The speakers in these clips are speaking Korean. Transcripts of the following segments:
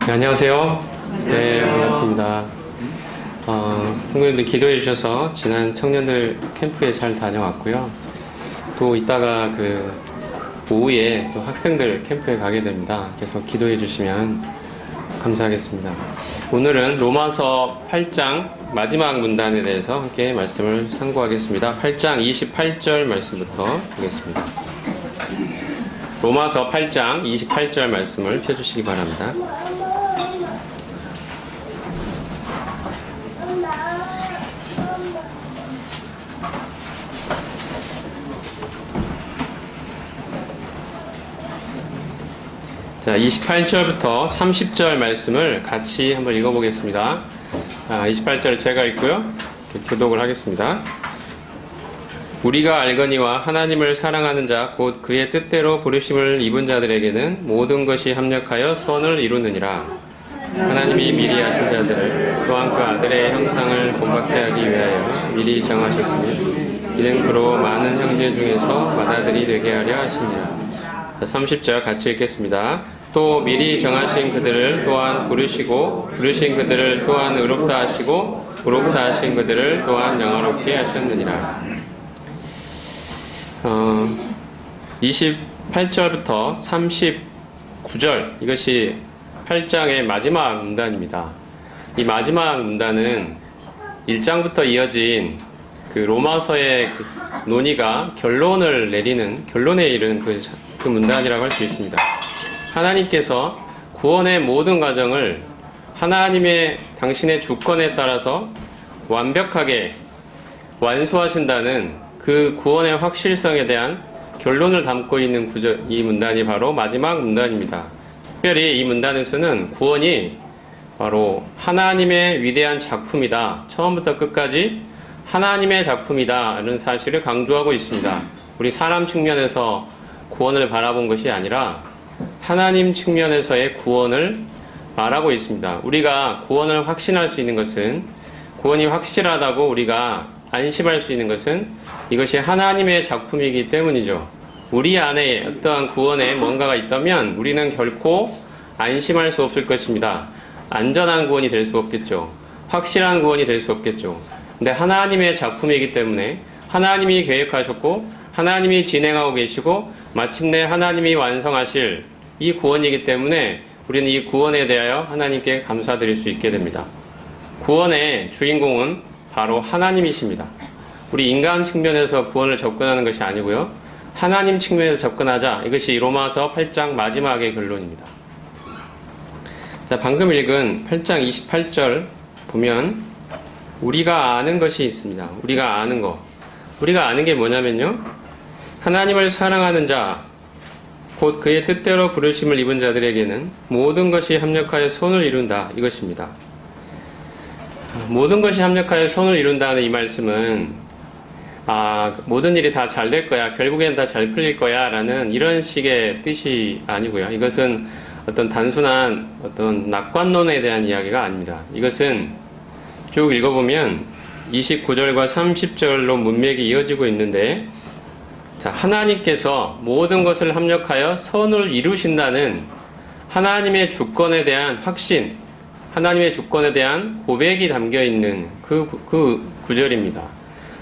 네, 안녕하세요. 네, 반갑습니다. 성도님들 기도해 주셔서 지난 청년들 캠프에 잘 다녀왔고요. 또 이따가 오후에 또 학생들 캠프에 가게 됩니다. 계속 기도해 주시면 감사하겠습니다. 오늘은 로마서 8장 마지막 문단에 대해서 함께 말씀을 상고하겠습니다. 8장 28절 말씀부터 보겠습니다. 로마서 8장 28절 말씀을 펴주시기 바랍니다. 자, 28절부터 30절 말씀을 같이 한번 읽어보겠습니다. 28절을 제가 읽고요. 교독을 하겠습니다. 우리가 알거니와 하나님을 사랑하는 자 곧 그의 뜻대로 부르심을 입은 자들에게는 모든 것이 합력하여 선을 이루느니라. 하나님이 미리 하신 자들을 또한 그 아들의 형상을 본받게 하기 위하여 미리 정하셨으니 이는 그로 많은 형제 중에서 맏아들이 되게 하려 하시니라. 30절 같이 읽겠습니다. 또 미리 정하신 그들을 또한 부르시고 부르신 그들을 또한 의롭다 하시고 의롭다 하신 그들을 또한 영화롭게 하셨느니라. 28절부터 39절 이것이 8장의 마지막 문단입니다. 이 마지막 문단은 1장부터 이어진 로마서의 논의가 결론에 이르는 그 문단이라고 할 수 있습니다. 하나님께서 구원의 모든 과정을 하나님의 당신의 주권에 따라서 완벽하게 완수하신다는 그 구원의 확실성에 대한 결론을 담고 있는 이 문단이 바로 마지막 문단입니다. 특별히 이 문단에서는 구원이 바로 하나님의 위대한 작품이다. 처음부터 끝까지 하나님의 작품이다. 라는 사실을 강조하고 있습니다. 우리 사람 측면에서 구원을 바라본 것이 아니라 하나님 측면에서의 구원을 말하고 있습니다. 우리가 구원을 확신할 수 있는 것은 구원이 확실하다고 우리가 안심할 수 있는 것은 이것이 하나님의 작품이기 때문이죠. 우리 안에 어떠한 구원에 뭔가가 있다면 우리는 결코 안심할 수 없을 것입니다. 안전한 구원이 될 수 없겠죠. 확실한 구원이 될 수 없겠죠. 근데 하나님의 작품이기 때문에 하나님이 계획하셨고 하나님이 진행하고 계시고 마침내 하나님이 완성하실 이 구원이기 때문에 우리는 이 구원에 대하여 하나님께 감사드릴 수 있게 됩니다. 구원의 주인공은 바로 하나님이십니다. 우리 인간 측면에서 구원을 접근하는 것이 아니고요. 하나님 측면에서 접근하자. 이것이 로마서 8장 마지막의 결론입니다. 자, 방금 읽은 8장 28절 보면 우리가 아는 것이 있습니다. 우리가 아는 것. 우리가 아는 게 뭐냐면요. 하나님을 사랑하는 자, 곧 그의 뜻대로 부르심을 입은 자들에게는 모든 것이 합력하여 선을 이룬다. 이것입니다. 모든 것이 합력하여 선을 이룬다는 이 말씀은 모든 일이 다 잘 될 거야. 결국엔 다 잘 풀릴 거야. 라는 이런 식의 뜻이 아니고요. 이것은 어떤 단순한 어떤 낙관론에 대한 이야기가 아닙니다. 이것은 쭉 읽어보면 29절과 30절로 문맥이 이어지고 있는데 자, 하나님께서 모든 것을 합력하여 선을 이루신다는 하나님의 주권에 대한 확신, 하나님의 주권에 대한 고백이 담겨있는 그 구절입니다.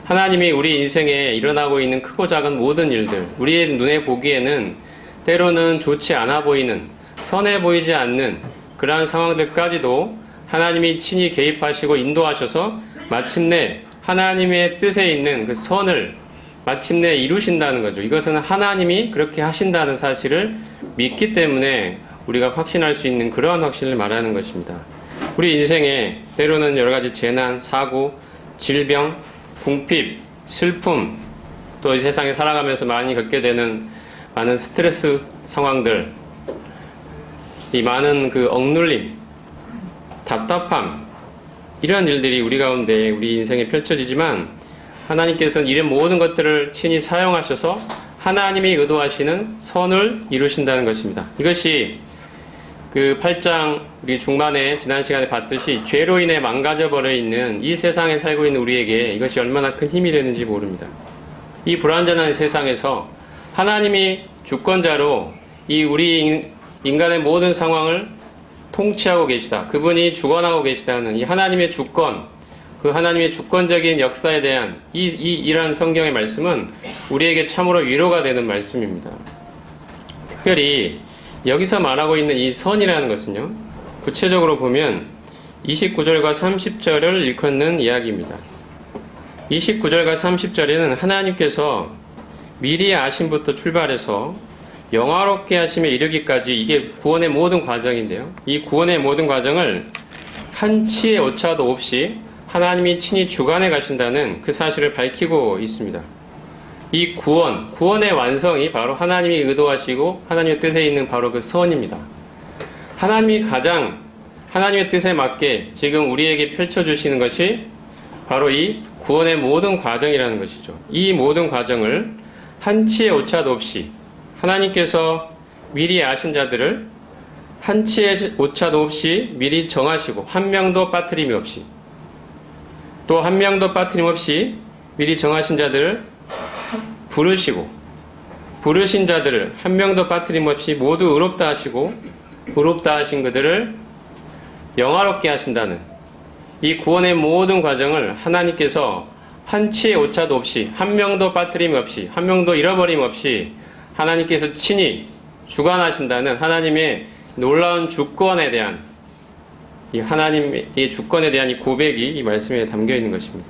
하나님이 우리 인생에 일어나고 있는 크고 작은 모든 일들, 우리의 눈에 보기에는 때로는 좋지 않아 보이는, 선해 보이지 않는 그러한 상황들까지도 하나님이 친히 개입하시고 인도하셔서 마침내 하나님의 뜻에 있는 그 선을 마침내 이루신다는 거죠. 이것은 하나님이 그렇게 하신다는 사실을 믿기 때문에 우리가 확신할 수 있는 그러한 확신을 말하는 것입니다. 우리 인생에 때로는 여러 가지 재난, 사고, 질병, 궁핍, 슬픔, 또 이 세상에 살아가면서 많이 겪게 되는 많은 스트레스 상황들, 이 많은 억눌림, 답답함, 이런 일들이 우리 가운데 우리 인생에 펼쳐지지만 하나님께서는 이런 모든 것들을 친히 사용하셔서 하나님이 의도하시는 선을 이루신다는 것입니다. 이것이 8장 우리 중반에 지난 시간에 봤듯이 죄로 인해 망가져버려 있는 이 세상에 살고 있는 우리에게 이것이 얼마나 큰 힘이 되는지 모릅니다. 이 불완전한 세상에서 하나님이 주권자로 이 우리 인간의 모든 상황을 통치하고 계시다. 그분이 주권하고 계시다는 이 하나님의 주권, 그 하나님의 주권적인 역사에 대한 이러한 성경의 말씀은 우리에게 참으로 위로가 되는 말씀입니다. 특별히 여기서 말하고 있는 이 선이라는 것은요, 구체적으로 보면 29절과 30절을 일컫는 이야기입니다. 29절과 30절에는 하나님께서 미리 아심부터 출발해서 영화롭게 하심에 이르기까지, 이게 구원의 모든 과정인데요. 이 구원의 모든 과정을 한치의 오차도 없이 하나님이 친히 주관해 가신다는 그 사실을 밝히고 있습니다. 이 구원의 완성이 바로 하나님이 의도하시고 하나님의 뜻에 있는 바로 그 선입니다. 하나님이 가장 하나님의 뜻에 맞게 지금 우리에게 펼쳐주시는 것이 바로 이 구원의 모든 과정이라는 것이죠. 이 모든 과정을 한치의 오차도 없이 하나님께서 미리 아신 자들을 한치의 오차도 없이 미리 정하시고 한 명도 빠뜨림이 없이, 또 한 명도 빠뜨림 없이 미리 정하신 자들을 부르시고, 부르신 자들을 한 명도 빠뜨림 없이 모두 의롭다 하시고, 의롭다 하신 그들을 영화롭게 하신다는 이 구원의 모든 과정을 하나님께서 한치의 오차도 없이, 한 명도 빠뜨림 없이, 한 명도 잃어버림 없이 하나님께서 친히 주관하신다는 하나님의 놀라운 주권에 대한, 이 하나님의 주권에 대한 이 고백이 이 말씀에 담겨 있는 것입니다.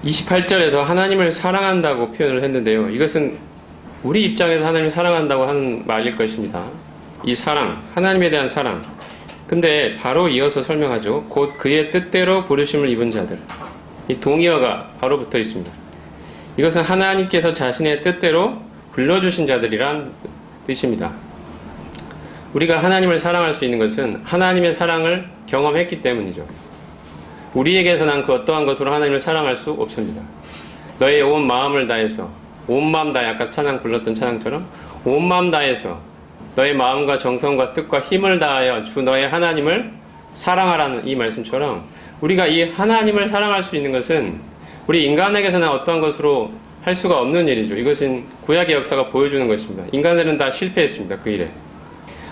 28절에서 하나님을 사랑한다고 표현을 했는데요. 이것은 우리 입장에서 하나님을 사랑한다고 하는 말일 것입니다. 이 사랑, 하나님에 대한 사랑. 근데 바로 이어서 설명하죠. 곧 그의 뜻대로 부르심을 입은 자들. 이 동의어가 바로 붙어 있습니다. 이것은 하나님께서 자신의 뜻대로 불러주신 자들이란 뜻입니다. 우리가 하나님을 사랑할 수 있는 것은 하나님의 사랑을 경험했기 때문이죠. 우리에게서 난 그 어떠한 것으로 하나님을 사랑할 수 없습니다. 너의 온 마음을 다해서, 온 마음 다해, 아까 찬양 불렀던 찬양처럼 온 마음 다해서 너의 마음과 정성과 뜻과 힘을 다하여 주 너의 하나님을 사랑하라는 이 말씀처럼, 우리가 이 하나님을 사랑할 수 있는 것은 우리 인간에게서 난 어떠한 것으로 할 수가 없는 일이죠. 이것은 구약의 역사가 보여주는 것입니다. 인간들은 다 실패했습니다. 그 일에.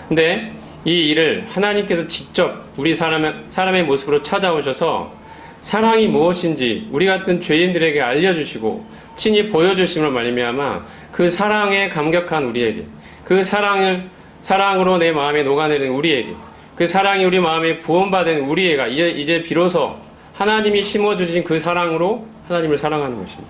근데 이 일을 하나님께서 직접 우리 사람의 모습으로 찾아오셔서 사랑이 무엇인지 우리 같은 죄인들에게 알려주시고 친히 보여주심을 말미암아 그 사랑에 감격한 우리에게, 그 사랑으로 내 마음에 녹아내린 우리에게, 그 사랑이 우리 마음에 부원받은 우리가 이제 비로소 하나님이 심어주신 그 사랑으로 하나님을 사랑하는 것입니다.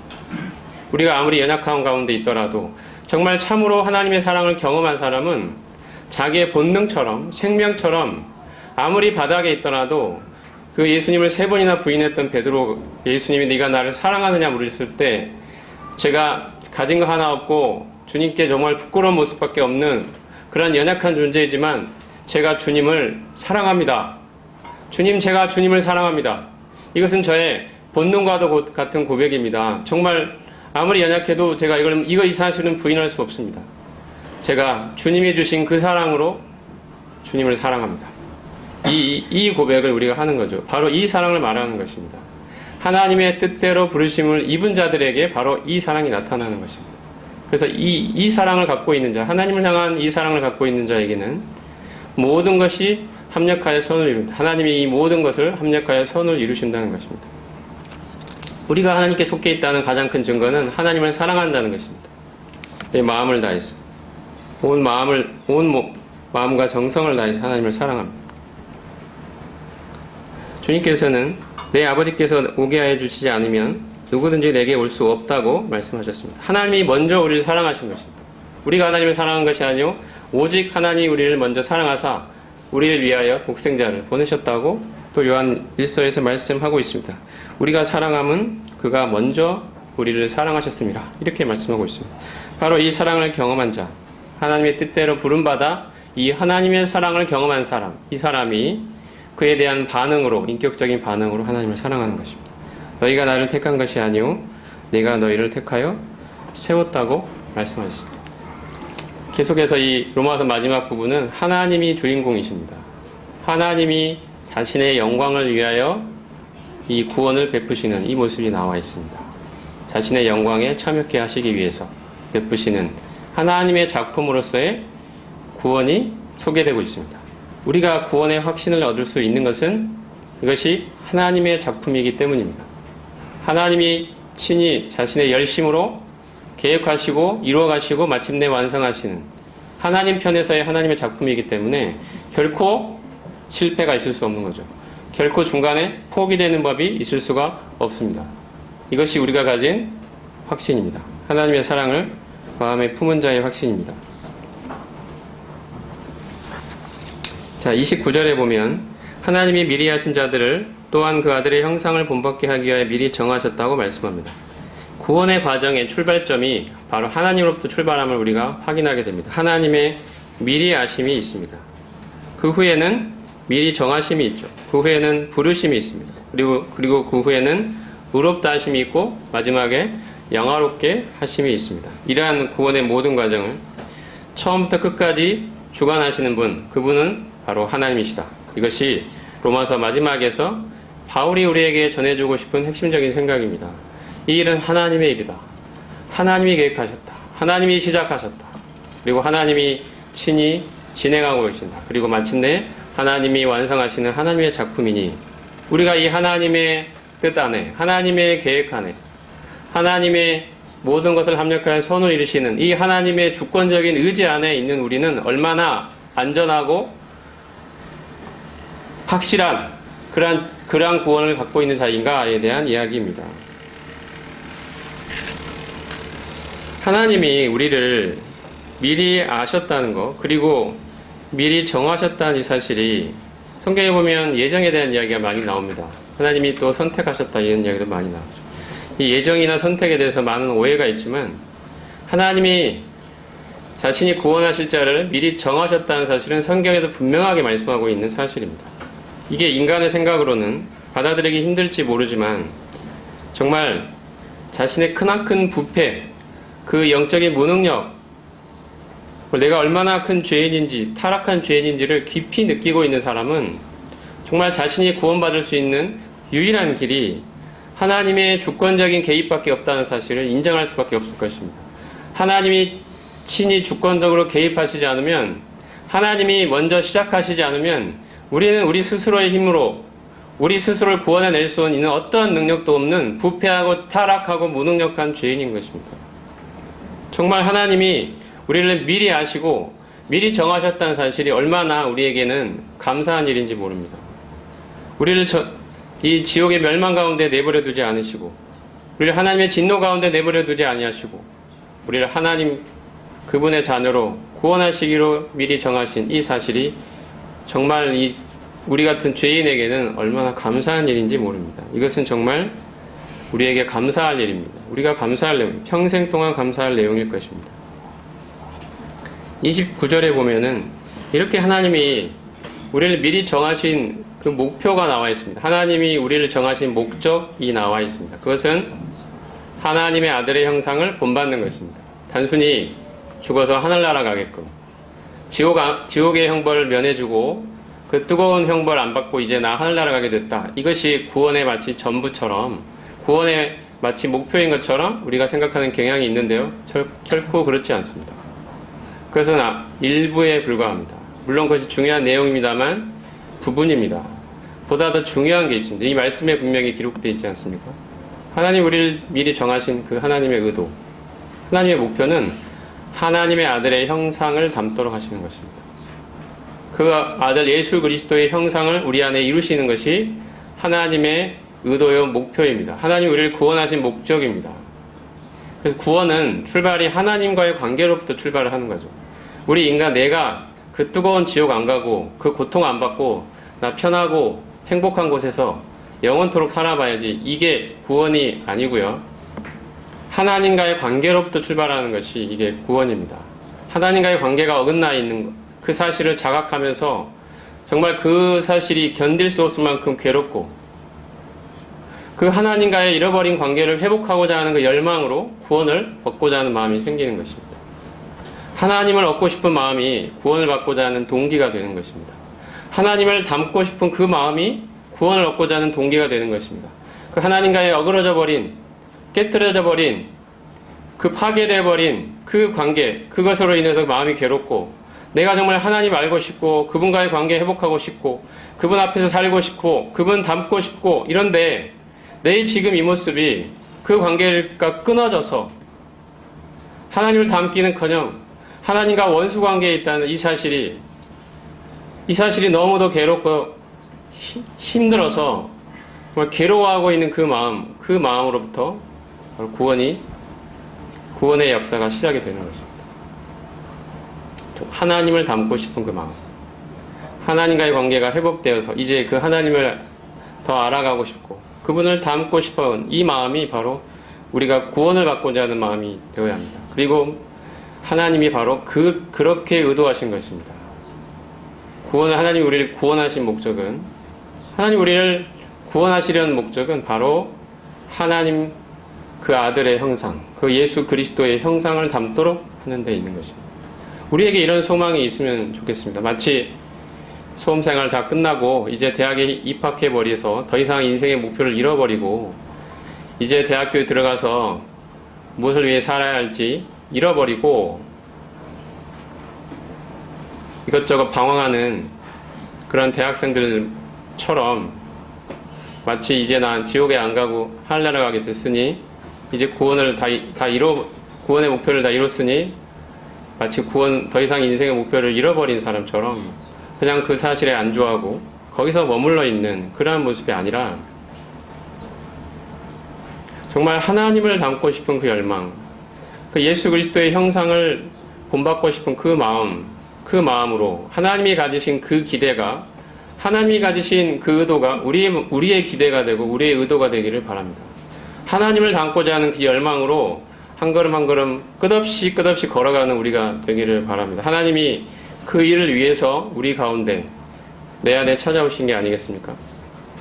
우리가 아무리 연약한 가운데 있더라도 정말 참으로 하나님의 사랑을 경험한 사람은 자기의 본능처럼, 생명처럼 아무리 바닥에 있더라도 그 예수님을 3번이나 부인했던 베드로, 예수님이 네가 나를 사랑하느냐 물으셨을 때 제가 가진 거 하나 없고 주님께 정말 부끄러운 모습밖에 없는 그런 연약한 존재이지만 제가 주님을 사랑합니다. 주님, 제가 주님을 사랑합니다. 이것은 저의 본능과도 같은 고백입니다. 정말 아무리 연약해도 제가 이 사실은 부인할 수 없습니다. 제가 주님이 주신 그 사랑으로 주님을 사랑합니다. 이 고백을 우리가 하는 거죠. 바로 이 사랑을 말하는 것입니다. 하나님의 뜻대로 부르심을 입은 자들에게 바로 이 사랑이 나타나는 것입니다. 그래서 이 사랑을 갖고 있는 자, 하나님을 향한 이 사랑을 갖고 있는 자에게는 모든 것이 합력하여 선을 이룬다. 하나님이 이 모든 것을 합력하여 선을 이루신다는 것입니다. 우리가 하나님께 속해 있다는 가장 큰 증거는 하나님을 사랑한다는 것입니다. 내 마음을 다해서, 온 마음과 정성을 다해서 하나님을 사랑합니다. 주님께서는 내 아버지께서 오게 하여 주시지 않으면 누구든지 내게 올 수 없다고 말씀하셨습니다. 하나님이 먼저 우리를 사랑하신 것입니다. 우리가 하나님을 사랑한 것이 아니요 오직 하나님이 우리를 먼저 사랑하사 우리를 위하여 독생자를 보내셨다고 또 요한 1서에서 말씀하고 있습니다. 우리가 사랑함은 그가 먼저 우리를 사랑하셨습니다. 이렇게 말씀하고 있습니다. 바로 이 사랑을 경험한 자, 하나님의 뜻대로 부름받아 이 하나님의 사랑을 경험한 사람, 이 사람이 그에 대한 반응으로, 인격적인 반응으로 하나님을 사랑하는 것입니다. 너희가 나를 택한 것이 아니오 내가 너희를 택하여 세웠다고 말씀하셨습니다. 계속해서 이 로마서 마지막 부분은 하나님이 주인공이십니다. 하나님이 자신의 영광을 위하여 이 구원을 베푸시는 이 모습이 나와 있습니다. 자신의 영광에 참여케 하시기 위해서 베푸시는 하나님의 작품으로서의 구원이 소개되고 있습니다. 우리가 구원의 확신을 얻을 수 있는 것은 이것이 하나님의 작품이기 때문입니다. 하나님이 친히 자신의 열심으로 계획하시고 이루어가시고 마침내 완성하시는 하나님 편에서의 하나님의 작품이기 때문에 결코 실패가 있을 수 없는 거죠. 결코 중간에 포기되는 법이 있을 수가 없습니다. 이것이 우리가 가진 확신입니다. 하나님의 사랑을 마음에 품은 자의 확신입니다. 자, 29절에 보면 하나님이 미리 하신 자들을 또한 그 아들의 형상을 본받게 하기 위하여 미리 정하셨다고 말씀합니다. 구원의 과정의 출발점이 바로 하나님으로부터 출발함을 우리가 확인하게 됩니다. 하나님의 미리 아심이 있습니다. 그 후에는 미리 정하심이 있죠. 그 후에는 부르심이 있습니다. 그리고 그 후에는 의롭다 하심이 있고 마지막에 영화롭게 하심이 있습니다. 이러한 구원의 모든 과정을 처음부터 끝까지 주관하시는 분, 그분은 바로 하나님이시다. 이것이 로마서 마지막에서 바울이 우리에게 전해주고 싶은 핵심적인 생각입니다. 이 일은 하나님의 일이다. 하나님이 계획하셨다. 하나님이 시작하셨다. 그리고 하나님이 친히 진행하고 계신다. 그리고 마침내 하나님이 완성하시는 하나님의 작품이니 우리가 이 하나님의 뜻 안에, 하나님의 계획 안에, 하나님의 모든 것을 합력하여 선을 이루시는 이 하나님의 주권적인 의지 안에 있는 우리는 얼마나 안전하고 확실한 그러한 구원을 갖고 있는 자인가에 대한 이야기입니다. 하나님이 우리를 미리 아셨다는 것, 그리고 미리 정하셨다는 이 사실이 성경에 보면 예정에 대한 이야기가 많이 나옵니다. 하나님이 또 선택하셨다 이런 이야기도 많이 나오죠. 이 예정이나 선택에 대해서 많은 오해가 있지만 하나님이 자신이 구원하실 자를 미리 정하셨다는 사실은 성경에서 분명하게 말씀하고 있는 사실입니다. 이게 인간의 생각으로는 받아들이기 힘들지 모르지만 정말 자신의 크나큰 부패, 그 영적인 무능력, 내가 얼마나 큰 죄인인지, 타락한 죄인인지를 깊이 느끼고 있는 사람은 정말 자신이 구원받을 수 있는 유일한 길이 하나님의 주권적인 개입밖에 없다는 사실을 인정할 수밖에 없을 것입니다. 하나님이 친히 주권적으로 개입하시지 않으면, 하나님이 먼저 시작하시지 않으면 우리는 우리 스스로의 힘으로 우리 스스로를 구원해낼 수 있는 어떠한 능력도 없는 부패하고 타락하고 무능력한 죄인인 것입니다. 정말 하나님이 우리를 미리 아시고 미리 정하셨다는 사실이 얼마나 우리에게는 감사한 일인지 모릅니다. 우리를 이 지옥의 멸망 가운데 내버려 두지 않으시고 우리를 하나님의 진노 가운데 내버려 두지 아니하시고 우리를 하나님 그분의 자녀로 구원하시기로 미리 정하신 이 사실이 정말 우리 같은 죄인에게는 얼마나 감사한 일인지 모릅니다. 이것은 정말 우리에게 감사할 일입니다. 우리가 감사할 내용, 평생 동안 감사할 내용일 것입니다. 29절에 보면은 이렇게 하나님이 우리를 미리 정하신 그 목표가 나와 있습니다. 하나님이 우리를 정하신 목적이 나와 있습니다. 그것은 하나님의 아들의 형상을 본받는 것입니다. 단순히 죽어서 하늘나라 가게끔 지옥의 형벌을 면해주고 그 뜨거운 형벌 안 받고 이제 나 하늘나라 가게 됐다. 이것이 구원의 마치 전부처럼 구원의 마치 목표인 것처럼 우리가 생각하는 경향이 있는데요. 결코 그렇지 않습니다. 그것은 일부에 불과합니다. 물론 그것이 중요한 내용입니다만 부분입니다. 보다 더 중요한 게 있습니다. 이 말씀에 분명히 기록되어 있지 않습니까? 하나님 우리를 미리 정하신 그 하나님의 의도, 하나님의 목표는 하나님의 아들의 형상을 담도록 하시는 것입니다. 그 아들 예수 그리스도의 형상을 우리 안에 이루시는 것이 하나님의 의도요 목표입니다. 하나님 우리를 구원하신 목적입니다. 그래서 구원은 출발이 하나님과의 관계로부터 출발을 하는 거죠. 우리 인간 내가 그 뜨거운 지옥 안 가고 그 고통 안 받고 나 편하고 행복한 곳에서 영원토록 살아봐야지, 이게 구원이 아니고요. 하나님과의 관계로부터 출발하는 것이 이게 구원입니다. 하나님과의 관계가 어긋나 있는 그 사실을 자각하면서 정말 그 사실이 견딜 수 없을 만큼 괴롭고 그 하나님과의 잃어버린 관계를 회복하고자 하는 그 열망으로 구원을 얻고자 하는 마음이 생기는 것입니다. 하나님을 얻고 싶은 마음이 구원을 받고자 하는 동기가 되는 것입니다. 하나님을 닮고 싶은 그 마음이 구원을 얻고자 하는 동기가 되는 것입니다. 그 하나님과의 어그러져 버린, 깨뜨려져 버린, 그 파괴되어 버린 그 관계, 그것으로 인해서 마음이 괴롭고 내가 정말 하나님 알고 싶고 그분과의 관계 회복하고 싶고 그분 앞에서 살고 싶고 그분 닮고 싶고 이런데 내 지금 이 모습이 그 관계가 끊어져서 하나님을 닮기는커녕 하나님과 원수 관계에 있다는 이 사실이 너무도 괴롭고 힘들어서 정말 괴로워하고 있는 그 마음으로부터 바로 구원의 역사가 시작이 되는 것입니다. 하나님을 닮고 싶은 그 마음, 하나님과의 관계가 회복되어서 이제 그 하나님을 더 알아가고 싶고 그분을 닮고 싶은 이 마음이 바로 우리가 구원을 받고자 하는 마음이 되어야 합니다. 그리고 하나님이 바로 그렇게 의도하신 것입니다. 하나님이 우리를 구원하신 목적은, 하나님 우리를 구원하시려는 목적은 바로 하나님 그 아들의 형상, 그 예수 그리스도의 형상을 담도록 하는 데 있는 것입니다. 우리에게 이런 소망이 있으면 좋겠습니다. 마치 수험생활 다 끝나고 이제 대학에 입학해버려서 더 이상 인생의 목표를 잃어버리고 이제 대학교에 들어가서 무엇을 위해 살아야 할지 잃어버리고 이것저것 방황하는 그런 대학생들처럼 마치 이제 난 지옥에 안 가고 하늘나라 가게 됐으니 이제 구원의 목표를 다 이뤘으니 마치 더 이상 인생의 목표를 잃어버린 사람처럼 그냥 그 사실에 안주하고 거기서 머물러 있는 그러한 모습이 아니라 정말 하나님을 닮고 싶은 그 열망, 그 예수 그리스도의 형상을 본받고 싶은 그 마음으로 하나님이 가지신 그 기대가, 하나님이 가지신 그 의도가 우리의 기대가 되고 우리의 의도가 되기를 바랍니다. 하나님을 닮고자 하는 그 열망으로 한 걸음 한 걸음 끝없이 걸어가는 우리가 되기를 바랍니다. 하나님이 그 일을 위해서 우리 가운데 내 안에 찾아오신 게 아니겠습니까?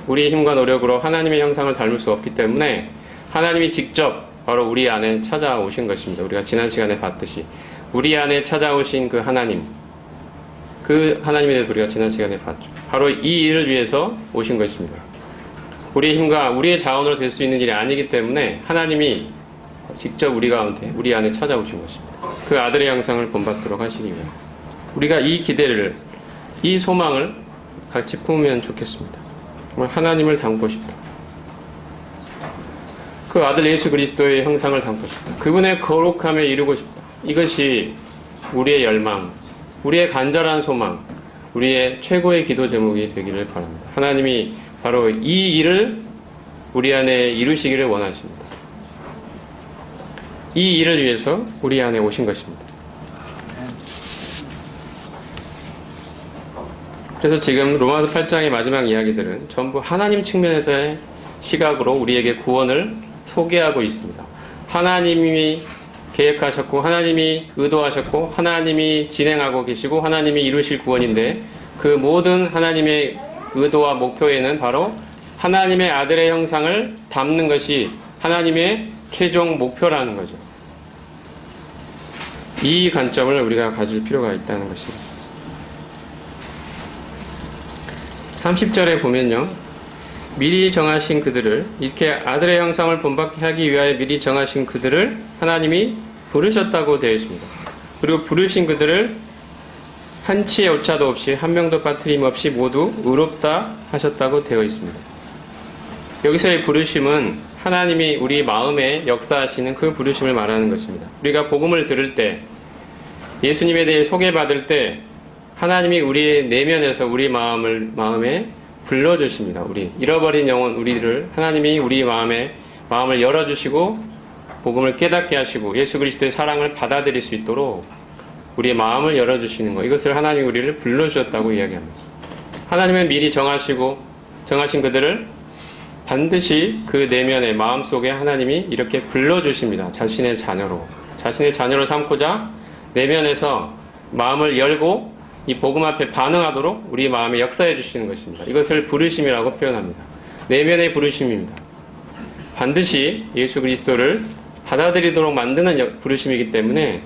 우리의 힘과 노력으로 하나님의 형상을 닮을 수 없기 때문에 하나님이 직접 바로 우리 안에 찾아오신 것입니다. 우리가 지난 시간에 봤듯이 우리 안에 찾아오신 그 하나님에 대해서 우리가 지난 시간에 봤죠. 바로 이 일을 위해서 오신 것입니다. 우리의 힘과 우리의 자원으로 될 수 있는 일이 아니기 때문에 하나님이 직접 우리 안에 찾아오신 것입니다. 그 아들의 형상을 본받도록 하시기 위해 우리가 이 기대를, 이 소망을 같이 품으면 좋겠습니다. 정말 하나님을 닮고 싶다. 그 아들 예수 그리스도의 형상을 닮고 싶다. 그분의 거룩함에 이루고 싶다. 이것이 우리의 열망, 우리의 간절한 소망, 우리의 최고의 기도 제목이 되기를 바랍니다. 하나님이 바로 이 일을 우리 안에 이루시기를 원하십니다. 이 일을 위해서 우리 안에 오신 것입니다. 그래서 지금 로마서 8장의 마지막 이야기들은 전부 하나님 측면에서의 시각으로 우리에게 구원을 소개하고 있습니다. 하나님이 계획하셨고 하나님이 의도하셨고 하나님이 진행하고 계시고 하나님이 이루실 구원인데 그 모든 하나님의 의도와 목표에는 바로 하나님의 아들의 형상을 담는 것이 하나님의 최종 목표라는 거죠. 이 관점을 우리가 가질 필요가 있다는 것입니다. 30절에 보면요. 미리 정하신 그들을, 이렇게 아들의 형상을 본받게 하기 위하여 미리 정하신 그들을 하나님이 부르셨다고 되어 있습니다. 그리고 부르신 그들을 한치의 오차도 없이 한 명도 빠트림 없이 모두 의롭다 하셨다고 되어 있습니다. 여기서의 부르심은 하나님이 우리 마음에 역사하시는 그 부르심을 말하는 것입니다. 우리가 복음을 들을 때, 예수님에 대해 소개받을 때 하나님이 우리의 내면에서 우리 마음에 불러주십니다. 우리 잃어버린 영혼 우리를 하나님이 우리 마음을 열어주시고 복음을 깨닫게 하시고 예수 그리스도의 사랑을 받아들일 수 있도록 우리의 마음을 열어주시는 것, 이것을 하나님이 우리를 불러주셨다고 이야기합니다. 하나님은 미리 정하신 그들을 반드시 그 내면의 마음속에 하나님이 이렇게 불러주십니다. 자신의 자녀로 삼고자 내면에서 마음을 열고 이 복음 앞에 반응하도록 우리 마음에 역사해 주시는 것입니다. 이것을 부르심이라고 표현합니다. 내면의 부르심입니다. 반드시 예수 그리스도를 받아들이도록 만드는 부르심이기 때문에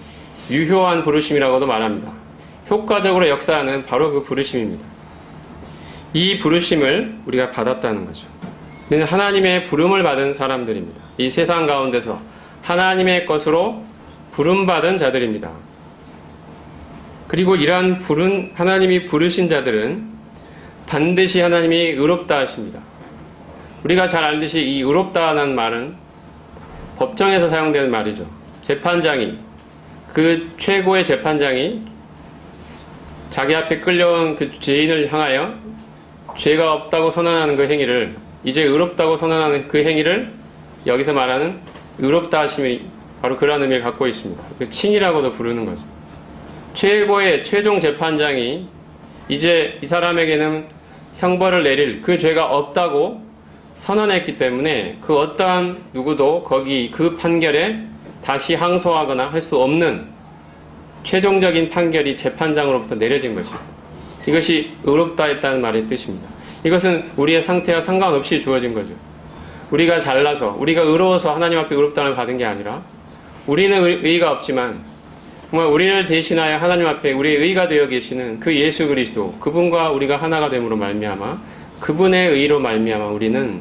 유효한 부르심이라고도 말합니다. 효과적으로 역사하는 바로 그 부르심입니다. 이 부르심을 우리가 받았다는 거죠. 우리는 하나님의 부름을 받은 사람들입니다. 이 세상 가운데서 하나님의 것으로 부름받은 자들입니다. 그리고 이러한 하나님이 부르신 자들은 반드시 하나님이 의롭다 하십니다. 우리가 잘 알듯이 이 의롭다는 말은 법정에서 사용되는 말이죠. 재판장이, 그 최고의 재판장이 자기 앞에 끌려온 그 죄인을 향하여 죄가 없다고 선언하는 그 행위를, 이제 의롭다고 선언하는 그 행위를 여기서 말하는 의롭다 하심이 바로 그런 의미를 갖고 있습니다. 그 칭이라고도 부르는 거죠. 최고의 최종 재판장이 이제 이 사람에게는 형벌을 내릴 그 죄가 없다고 선언했기 때문에 그 어떠한 누구도 거기 그 판결에 다시 항소하거나 할 수 없는 최종적인 판결이 재판장으로부터 내려진 것입니다. 이것이 의롭다 했다는 말의 뜻입니다. 이것은 우리의 상태와 상관없이 주어진 거죠. 우리가 잘나서, 우리가 의로워서 하나님 앞에 의롭다를 받은 게 아니라 우리는 의의가 없지만 정말 우리를 대신하여 하나님 앞에 우리의 의가 되어 계시는 그 예수 그리스도, 그분과 우리가 하나가 됨으로 말미암아 그분의 의로 말미암아 우리는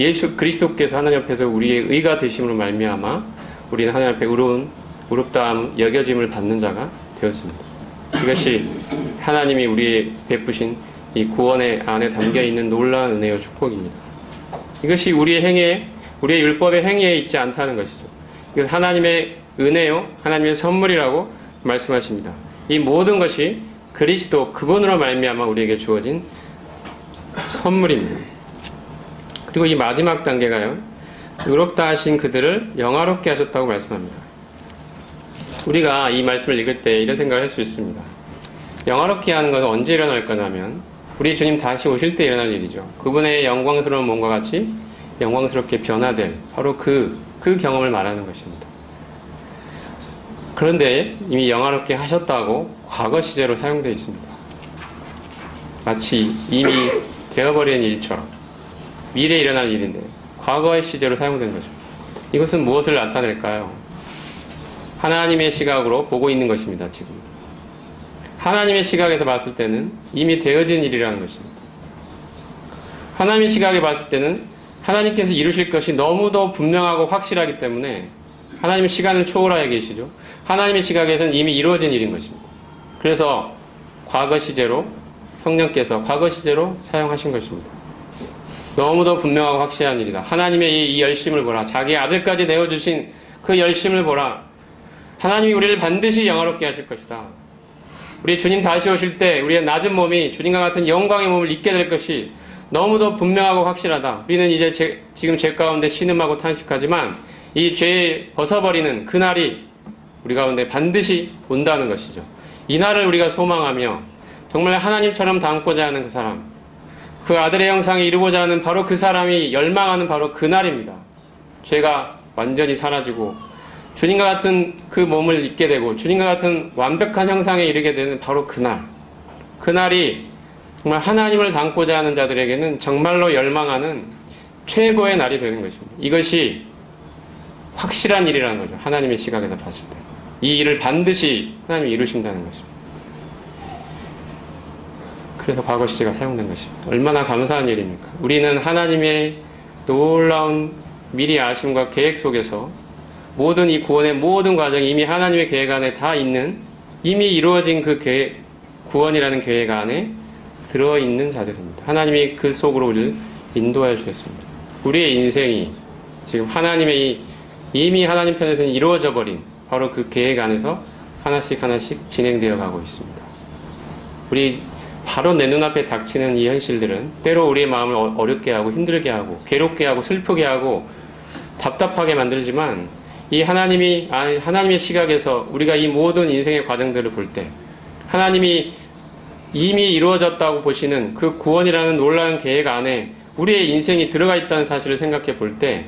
예수 그리스도께서 하나님 앞에서 우리의 의가 되심으로 말미암아 우리는 하나님 앞에 의롭다함 여겨짐을 받는 자가 되었습니다. 이것이 하나님이 우리의 베푸신 이 구원의 안에 담겨있는 놀라운 은혜와 축복입니다. 이것이 우리의 행위에, 우리의 율법의 행위에 있지 않다는 것이죠. 이것은 하나님의 은혜요, 하나님의 선물이라고 말씀하십니다. 이 모든 것이 그리스도, 그분으로 말미암아 우리에게 주어진 선물입니다. 그리고 이 마지막 단계가요, 의롭다 하신 그들을 영화롭게 하셨다고 말씀합니다. 우리가 이 말씀을 읽을 때 이런 생각을 할 수 있습니다. 영화롭게 하는 것은 언제 일어날 거냐면 우리 주님 다시 오실 때 일어날 일이죠. 그분의 영광스러운 몸과 같이 영광스럽게 변화될 바로 그 경험을 말하는 것입니다. 그런데 이미 영화롭게 하셨다고 과거 시제로 사용되어 있습니다. 마치 이미 되어버린 일처럼 미래에 일어날 일인데 과거의 시제로 사용된 거죠. 이것은 무엇을 나타낼까요? 하나님의 시각으로 보고 있는 것입니다. 지금 하나님의 시각에서 봤을 때는 이미 되어진 일이라는 것입니다. 하나님의 시각에 봤을 때는 하나님께서 이루실 것이 너무도 분명하고 확실하기 때문에 하나님의 시간을 초월하여 계시죠. 하나님의 시각에서는 이미 이루어진 일인 것입니다. 그래서 과거 시제로 성령께서 과거 시제로 사용하신 것입니다. 너무도 분명하고 확실한 일이다. 하나님의 이 열심을 보라. 자기 아들까지 내어주신 그 열심을 보라. 하나님이 우리를 반드시 영화롭게 하실 것이다. 우리 주님 다시 오실 때 우리의 낮은 몸이 주님과 같은 영광의 몸을 입게 될 것이 너무도 분명하고 확실하다. 우리는 이제 지금 죄 가운데 신음하고 탄식하지만 이 죄 벗어버리는 그날이 우리 가운데 반드시 온다는 것이죠. 이 날을 우리가 소망하며 정말 하나님처럼 닮고자 하는 그 사람, 그 아들의 형상에 이루고자 하는 바로 그 사람이 열망하는 바로 그 날입니다. 죄가 완전히 사라지고 주님과 같은 그 몸을 입게 되고 주님과 같은 완벽한 형상에 이르게 되는 바로 그날. 그날이 정말 하나님을 닮고자 하는 자들에게는 정말로 열망하는 최고의 날이 되는 것입니다. 이것이 확실한 일이라는 거죠. 하나님의 시각에서 봤을 때. 이 일을 반드시 하나님이 이루신다는 것입니다. 그래서 과거 시제가 사용된 것입니다. 얼마나 감사한 일입니까? 우리는 하나님의 놀라운 미리 아심과 계획 속에서 모든 이 구원의 모든 과정이 이미 하나님의 계획 안에 다 있는, 이미 이루어진 그 계획, 구원이라는 계획 안에 들어있는 자들입니다. 하나님이 그 속으로 우리를 인도하여 주셨습니다. 우리의 인생이 지금 하나님의 이미 하나님 편에서는 이루어져 버린 바로 그 계획 안에서 하나씩 하나씩 진행되어 가고 있습니다. 우리 바로 내 눈앞에 닥치는 이 현실들은 때로 우리의 마음을 어렵게 하고 힘들게 하고 괴롭게 하고 슬프게 하고 답답하게 만들지만 이 하나님의 시각에서 우리가 이 모든 인생의 과정들을 볼 때 하나님이 이미 이루어졌다고 보시는 그 구원이라는 놀라운 계획 안에 우리의 인생이 들어가 있다는 사실을 생각해 볼 때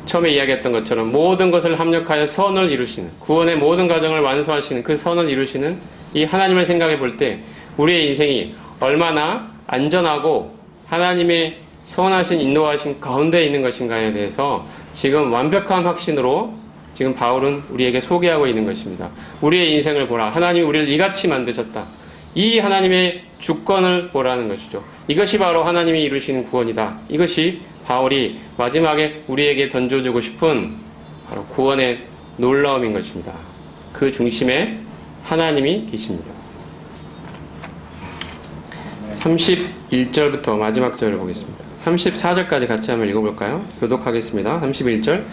처음에 이야기했던 것처럼 모든 것을 합력하여 선을 이루시는, 구원의 모든 과정을 완수하시는 그 선을 이루시는 이 하나님을 생각해 볼 때 우리의 인생이 얼마나 안전하고 하나님의 선하신 인도하신 가운데 있는 것인가에 대해서 지금 완벽한 확신으로 지금 바울은 우리에게 소개하고 있는 것입니다. 우리의 인생을 보라. 하나님이 우리를 이같이 만드셨다. 이 하나님의 주권을 보라는 것이죠. 이것이 바로 하나님이 이루시는 구원이다. 이것이 바울이 마지막에 우리에게 던져주고 싶은 바로 구원의 놀라움인 것입니다. 그 중심에 하나님이 계십니다. 31절부터 마지막 절을 보겠습니다. 34절까지 같이 한번 읽어볼까요? 교독하겠습니다. 31절.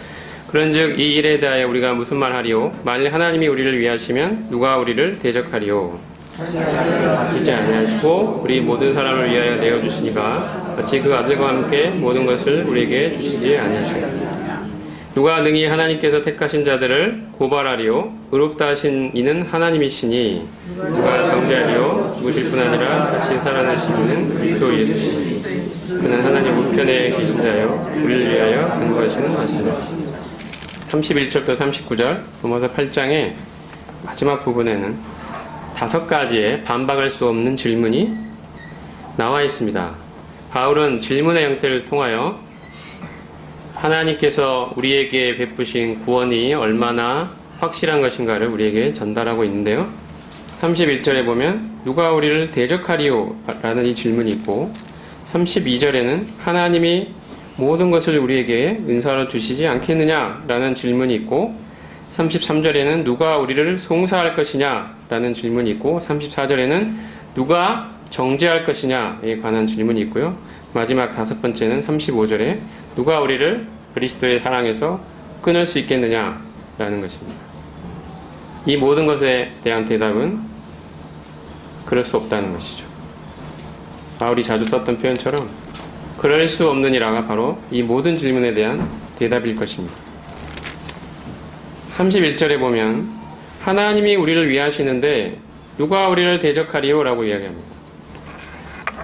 그런즉 이 일에 대하여 우리가 무슨 말 하리요? 만일 하나님이 우리를 위하시면 누가 우리를 대적하리요? 아끼지 아니하시고 우리 모든 사람을 위하여 내어주시니가 어찌 그 아들과 함께 모든 것을 우리에게 주시지 아니하시고 누가 능히 하나님께서 택하신 자들을 고발하리요? 의롭다 하신 이는 하나님이시니 누가 정죄하리요? 죽으실 뿐 아니라 다시 살아나신 이는 그리스도 예수시니 그는 하나님 우편에 계신 자여 우리를 위하여 간구하시는 하시니 31절부터 39절 로마서 8장의 마지막 부분에는 5가지의 반박할 수 없는 질문이 나와 있습니다. 바울은 질문의 형태를 통하여 하나님께서 우리에게 베푸신 구원이 얼마나 확실한 것인가를 우리에게 전달하고 있는데요. 31절에 보면 누가 우리를 대적하리요? 라는 이 질문이 있고 32절에는 하나님이 모든 것을 우리에게 은사로 주시지 않겠느냐? 라는 질문이 있고 33절에는 누가 우리를 송사할 것이냐? 라는 질문이 있고 34절에는 누가 정죄할 것이냐에 관한 질문이 있고요. 마지막 5번째는 35절에 누가 우리를 그리스도의 사랑에서 끊을 수 있겠느냐? 라는 것입니다. 이 모든 것에 대한 대답은 그럴 수 없다는 것이죠. 바울이 자주 썼던 표현처럼 그럴 수 없느니라가 바로 이 모든 질문에 대한 대답일 것입니다. 31절에 보면 하나님이 우리를 위하시는데 누가 우리를 대적하리요? 라고 이야기합니다.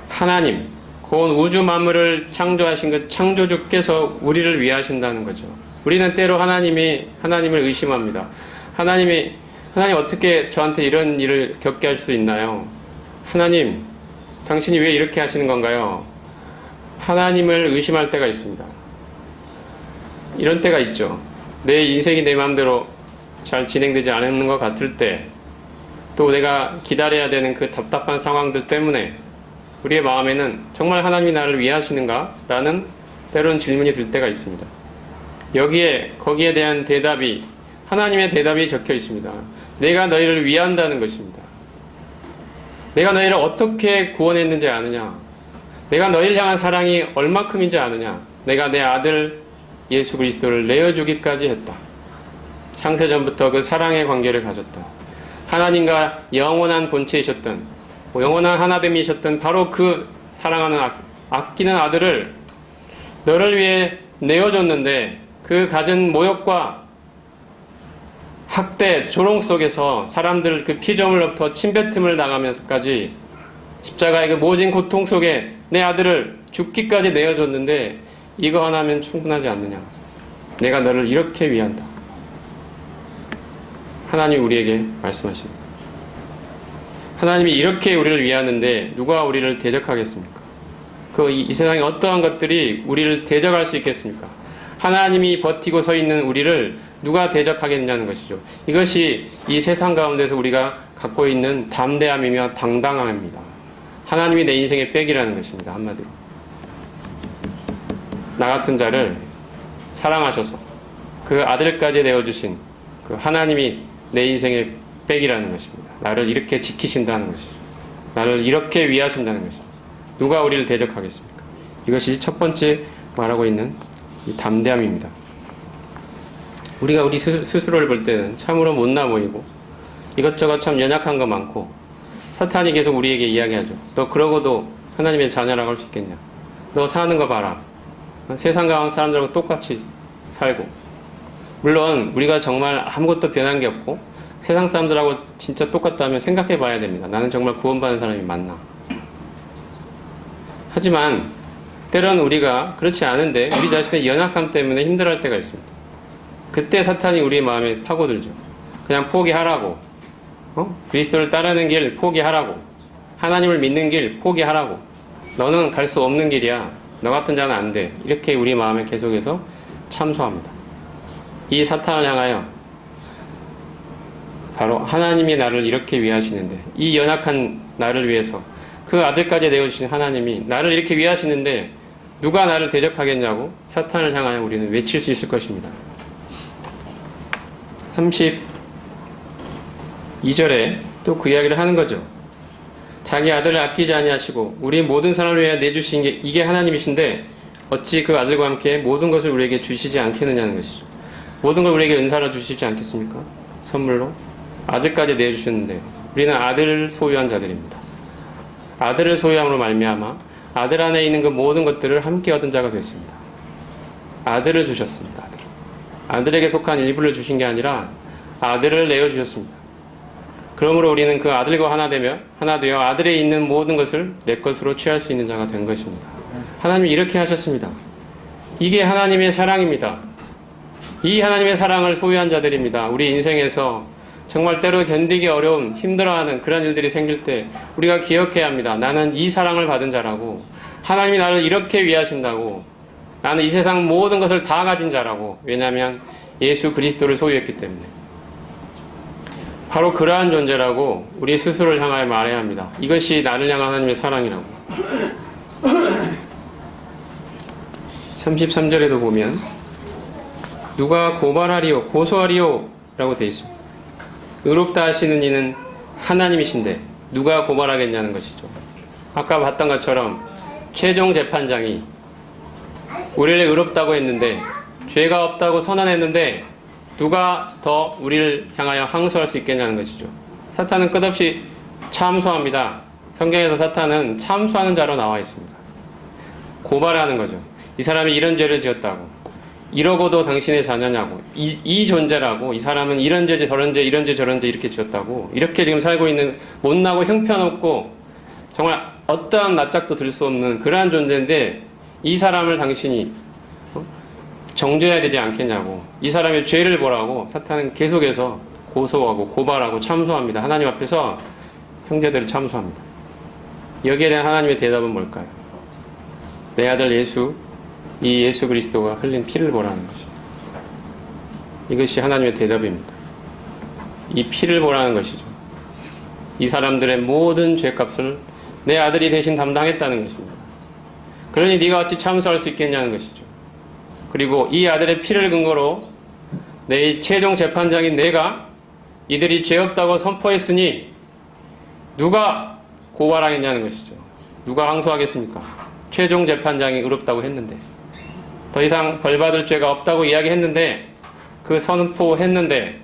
하나님, 곧 우주 만물을 창조하신 그 창조주께서 우리를 위하신다는 거죠. 우리는 때로 하나님을 의심합니다. 하나님 어떻게 저한테 이런 일을 겪게 할 수 있나요? 하나님, 당신이 왜 이렇게 하시는 건가요? 하나님을 의심할 때가 있습니다. 이런 때가 있죠. 내 인생이 내 마음대로 잘 진행되지 않는 것 같을 때, 또 내가 기다려야 되는 그 답답한 상황들 때문에 우리의 마음에는 정말 하나님이 나를 위하시는가? 라는 때로는 질문이 들 때가 있습니다. 거기에 대한 대답이, 하나님의 대답이 적혀 있습니다. 내가 너희를 위한다는 것입니다. 내가 너희를 어떻게 구원했는지 아느냐? 내가 너희를 향한 사랑이 얼마큼인지 아느냐? 내가 내 아들 예수 그리스도를 내어주기까지 했다. 창세전부터 그 사랑의 관계를 가졌다. 하나님과 영원한 본체이셨던, 영원한 하나됨이셨던 바로 그 사랑하는 아끼는 아들을 너를 위해 내어줬는데 그 갖은 모욕과 학대, 조롱 속에서 사람들 그 피조물로부터 침뱉음을 당하면서까지 십자가의 그 모진 고통 속에 내 아들을 죽기까지 내어줬는데 이거 하나면 충분하지 않느냐? 내가 너를 이렇게 위한다. 하나님이 우리에게 말씀하십니다. 하나님이 이렇게 우리를 위하는데 누가 우리를 대적하겠습니까? 이 세상에 어떠한 것들이 우리를 대적할 수 있겠습니까? 하나님이 버티고 서 있는 우리를 누가 대적하겠냐는 것이죠. 이것이 이 세상 가운데서 우리가 갖고 있는 담대함이며 당당함입니다. 하나님이 내 인생의 백이라는 것입니다. 한마디로. 나 같은 자를 사랑하셔서 그 아들까지 내어주신 그 하나님이 내 인생의 백이라는 것입니다. 나를 이렇게 지키신다는 것이죠. 나를 이렇게 위하신다는 것이죠. 누가 우리를 대적하겠습니까? 이것이 첫 번째 말하고 있는 이 담대함입니다. 우리가 우리 스스로를 볼 때는 참으로 못나 보이고 이것저것 참 연약한 거 많고 사탄이 계속 우리에게 이야기하죠. 너 그러고도 하나님의 자녀라고 할 수 있겠냐? 너 사는 거 봐라. 세상 가운데 사람들하고 똑같이 살고, 물론 우리가 정말 아무것도 변한 게 없고 세상 사람들하고 진짜 똑같다면 생각해 봐야 됩니다. 나는 정말 구원받은 사람이 맞나? 하지만 때로는 우리가 그렇지 않은데 우리 자신의 연약함 때문에 힘들어할 때가 있습니다. 그때 사탄이 우리의 마음에 파고들죠. 그냥 포기하라고, 그리스도를 따르는 길 포기하라고, 하나님을 믿는 길 포기하라고, 너는 갈 수 없는 길이야, 너 같은 자는 안 돼, 이렇게 우리 마음에 계속해서 참소합니다. 이 사탄을 향하여 바로 하나님이 나를 이렇게 위하시는데, 이 연약한 나를 위해서 그 아들까지 내어주신 하나님이 나를 이렇게 위하시는데 누가 나를 대적하겠냐고 사탄을 향하여 우리는 외칠 수 있을 것입니다. 2절에 또 그 이야기를 하는 거죠. 자기 아들을 아끼지 아니하시고 우리 모든 사람을 위하여 내주신 게 이게 하나님이신데 어찌 그 아들과 함께 모든 것을 우리에게 주시지 않겠느냐는 것이죠. 모든 걸 우리에게 은사로 주시지 않겠습니까? 선물로 아들까지 내주셨는데 우리는 아들을 소유한 자들입니다. 아들을 소유함으로 말미암아 아들 안에 있는 그 모든 것들을 함께 얻은 자가 됐습니다. 아들을 주셨습니다. 아들에게 속한 일부를 주신 게 아니라 아들을 내어주셨습니다. 그러므로 우리는 그 아들과 하나 되어 아들에 있는 모든 것을 내 것으로 취할 수 있는 자가 된 것입니다. 하나님이 이렇게 하셨습니다. 이게 하나님의 사랑입니다. 이 하나님의 사랑을 소유한 자들입니다. 우리 인생에서 정말 때로 견디기 어려운 힘들어하는 그런 일들이 생길 때 우리가 기억해야 합니다. 나는 이 사랑을 받은 자라고, 하나님이 나를 이렇게 위하신다고, 나는 이 세상 모든 것을 다 가진 자라고. 왜냐하면 예수 그리스도를 소유했기 때문에. 바로 그러한 존재라고 우리 스스로를 향하여 말해야 합니다. 이것이 나를 향한 하나님의 사랑이라고. 33절에도 보면 누가 고발하리요 고소하리요 라고 되어 있습니다. 의롭다 하시는 이는 하나님이신데 누가 고발하겠냐는 것이죠. 아까 봤던 것처럼 최종 재판장이 우리를 의롭다고 했는데, 죄가 없다고 선언했는데 누가 더 우리를 향하여 항소할 수 있겠냐는 것이죠. 사탄은 끝없이 참소합니다. 성경에서 사탄은 참소하는 자로 나와 있습니다. 고발하는 거죠. 이 사람이 이런 죄를 지었다고, 이러고도 당신의 자녀냐고, 이 존재라고, 이 사람은 이런 죄 저런 죄 이런 죄 저런 죄 이렇게 지었다고, 이렇게 지금 살고 있는 못나고 형편없고 정말 어떠한 낯짝도 들 수 없는 그러한 존재인데 이 사람을 당신이 정죄해야 되지 않겠냐고, 이 사람의 죄를 보라고 사탄은 계속해서 고소하고 고발하고 참소합니다. 하나님 앞에서 형제들을 참소합니다. 여기에 대한 하나님의 대답은 뭘까요? 내 아들 예수, 이 예수 그리스도가 흘린 피를 보라는 것이죠. 이것이 하나님의 대답입니다. 이 피를 보라는 것이죠. 이 사람들의 모든 죄값을 내 아들이 대신 담당했다는 것입니다. 그러니 네가 어찌 참소할 수 있겠냐는 것이죠. 그리고 이 아들의 피를 근거로 내 최종 재판장인 내가 이들이 죄 없다고 선포했으니 누가 고발하겠냐는 것이죠. 누가 항소하겠습니까? 최종 재판장이 의롭다고 했는데, 더 이상 벌받을 죄가 없다고 이야기했는데, 그 선언했는데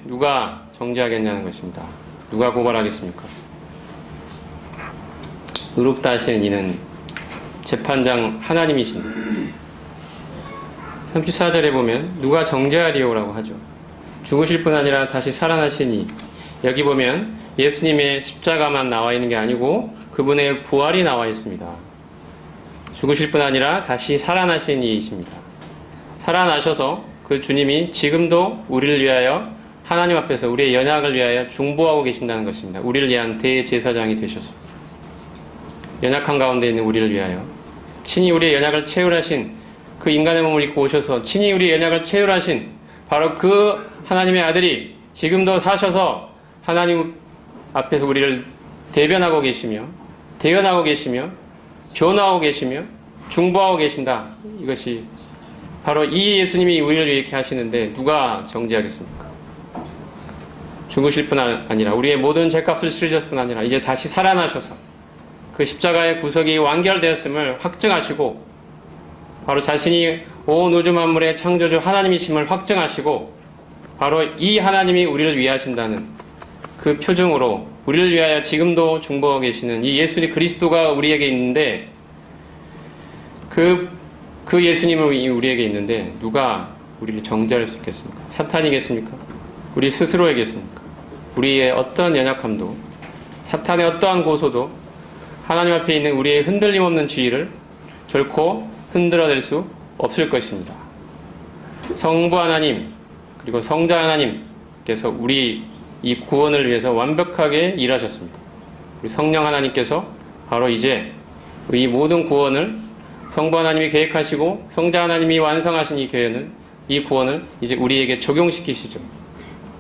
누가 정죄하겠냐는 것입니다. 누가 고발하겠습니까? 의롭다 하시는 이는 재판장 하나님이신데, 34절에 보면 누가 정죄하리오라고 하죠. 죽으실 뿐 아니라 다시 살아나시니, 여기 보면 예수님의 십자가만 나와 있는 게 아니고 그분의 부활이 나와 있습니다. 죽으실 뿐 아니라 다시 살아나신 이이십니다. 살아나셔서 그 주님이 지금도 우리를 위하여 하나님 앞에서 우리의 연약을 위하여 중보하고 계신다는 것입니다. 우리를 위한 대제사장이 되셔서 연약한 가운데 있는 우리를 위하여 친히 우리의 연약을 채울하신, 그 인간의 몸을 입고 오셔서 친히 우리의 연약을 채울하신 바로 그 하나님의 아들이 지금도 사셔서 하나님 앞에서 우리를 대변하고 계시며 대언하고 계시며 변호하고 계시며 중보하고 계신다. 이것이 바로 이 예수님이 우리를 이렇게 하시는데 누가 정죄하겠습니까? 죽으실 뿐 아니라 우리의 모든 죄값을 치르셨을 뿐 아니라 이제 다시 살아나셔서 그 십자가의 구속이 완결되었음을 확증하시고, 바로 자신이 온 우주 만물의 창조주 하나님이심을 확증하시고, 바로 이 하나님이 우리를 위하신다는 그 표징으로 우리를 위하여 지금도 중보하고 계시는 이 예수 그리스도가 우리에게 있는데, 그 예수님이 우리에게 있는데 누가 우리를 정죄할 수 있겠습니까? 사탄이겠습니까? 우리 스스로이겠습니까? 우리의 어떠한 연약함도, 사탄의 어떠한 고소도 하나님 앞에 있는 우리의 흔들림 없는 지위를 결코 흔들어낼 수 없을 것입니다. 성부 하나님 그리고 성자 하나님께서 우리 이 구원을 위해서 완벽하게 일하셨습니다. 우리 성령 하나님께서 바로 이제 이 모든 구원을 성부 하나님이 계획하시고 성자 하나님이 완성하신 이 구원을 이제 우리에게 적용시키시죠.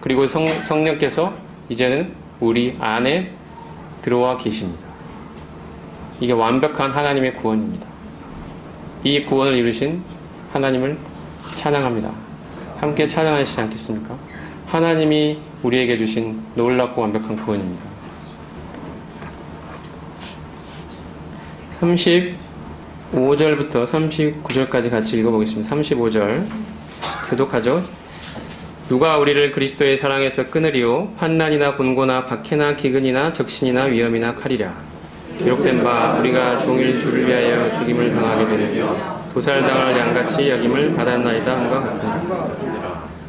그리고 성령께서 이제는 우리 안에 들어와 계십니다. 이게 완벽한 하나님의 구원입니다. 이 구원을 이루신 하나님을 찬양합니다. 함께 찬양하시지 않겠습니까? 하나님이 우리에게 주신 놀랍고 완벽한 구원입니다. 35절부터 39절까지 같이 읽어보겠습니다. 35절 교독하죠. 누가 우리를 그리스도의 사랑에서 끊으리요? 환난이나 곤고나 박해나 기근이나 적신이나 위험이나 칼이랴. 기록된 바 우리가 종일 주를 위하여 죽임을 당하게 되며 도살당할 양같이 여김을 받았나이다 함과 같으니라.